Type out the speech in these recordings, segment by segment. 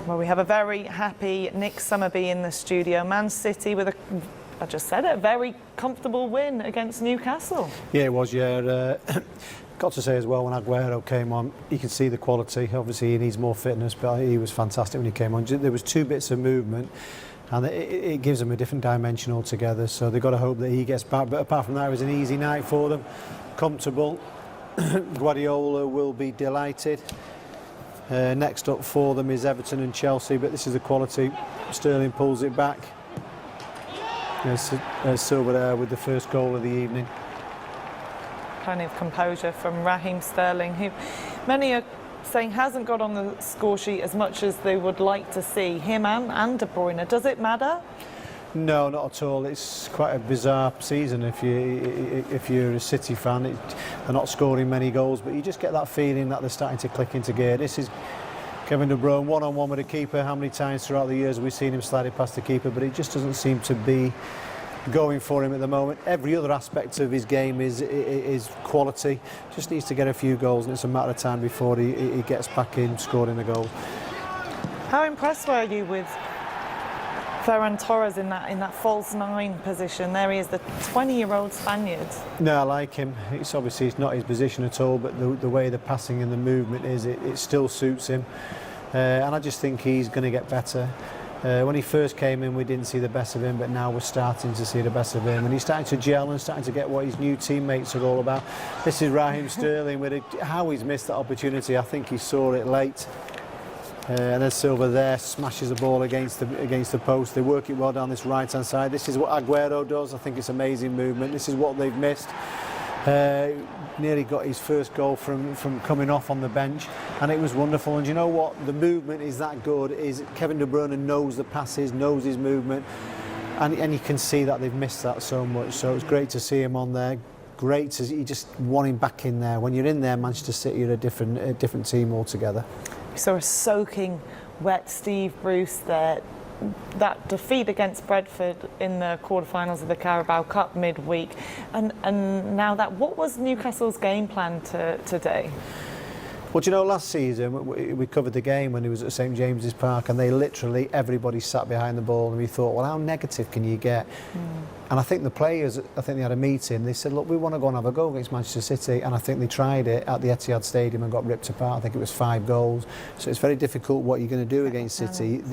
Well, we have a very happy Nick Summerby in the studio. Man City with I just said it, a very comfortable win against Newcastle. Yeah, it was, yeah. Got to say as well, when Aguero came on, you could see the quality. Obviously, he needs more fitness, but he was fantastic when he came on. There was 2 bits of movement, and it gives them a different dimension altogether. So they've got to hope that he gets back. But apart from that, it was an easy night for them. Comfortable. Guardiola will be delighted. Next up for them is Everton and Chelsea, but this is the quality. Sterling pulls it back. There's Silva there with the first goal of the evening. Plenty of composure from Raheem Sterling, who many are saying hasn't got on the score sheet as much as they would like to see. Him and De Bruyne. Does it matter? No, not at all. It's quite a bizarre season if you're a City fan. They're not scoring many goals, but you just get that feeling that they're starting to click into gear. This is Kevin De Bruyne one-on-one with the keeper. How many times throughout the years have we seen him sliding past the keeper? But it just doesn't seem to be going for him at the moment. Every other aspect of his game is quality. Just needs to get a few goals, and it's a matter of time before he gets back in scoring the goal. How impressed were you with Ferran Torres in that false 9 position? There he is, the 20-year-old Spaniard. No, I like him. It's obviously it's not his position at all, but the way the passing and the movement is, it still suits him. And I just think he's going to get better. When he first came in, we didn't see the best of him, but now we're starting to see the best of him, and he's starting to gel and starting to get what his new teammates are all about. This is Raheem Sterling with how he's missed that opportunity. I think he saw it late. And then Silva there smashes the ball against the post. They work it well down this right-hand side. This is what Aguero does. I think it's amazing movement. This is what they've missed. Nearly got his first goal from coming off on the bench, and it was wonderful. And you know what? The movement is that good. Is Kevin De Bruyne knows the passes, knows his movement, and you can see that they've missed that so much. So it's great to see him on there. Great to you just want him back in there. When you're in there, Manchester City are a different team altogether. We saw a soaking wet Steve Bruce there. That defeat against Brentford in the quarterfinals of the Carabao Cup midweek, and now that, what was Newcastle's game plan today? Well, do you know, last season we covered the game when he was at St James's Park, and they literally, everybody sat behind the ball, and we thought, well, how negative can you get? And I think the players, they had a meeting, they said, look, we want to go and have a go against Manchester City, and I think they tried it at the Etihad Stadium and got ripped apart. I think it was 5 goals. So it's very difficult what you're going to do against City.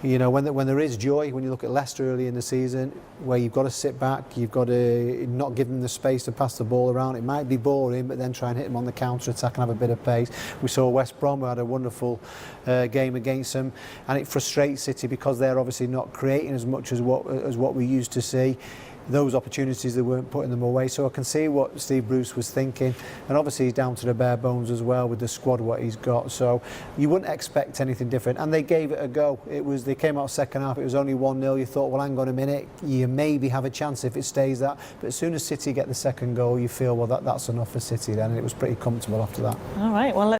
You know, when there is joy, when you look at Leicester early in the season, where you've got to sit back, you've got to not give them the space to pass the ball around. It might be boring, but then try and hit them on the counter-attack and have a bit of pace. We saw West Brom, who had a wonderful game against them, and it frustrates City because they're obviously not creating as much as what we used to see. Those opportunities, they weren't putting them away. So I can see what Steve Bruce was thinking, and obviously he's down to the bare bones as well with the squad what he's got. So you wouldn't expect anything different, and they gave it a go. They came out second half, it was only 1-0. You thought, well, hang on a minute, you maybe have a chance if it stays that. But as soon as City get the second goal, you feel, well, that's enough for City then, and it was pretty comfortable after that. All right, well,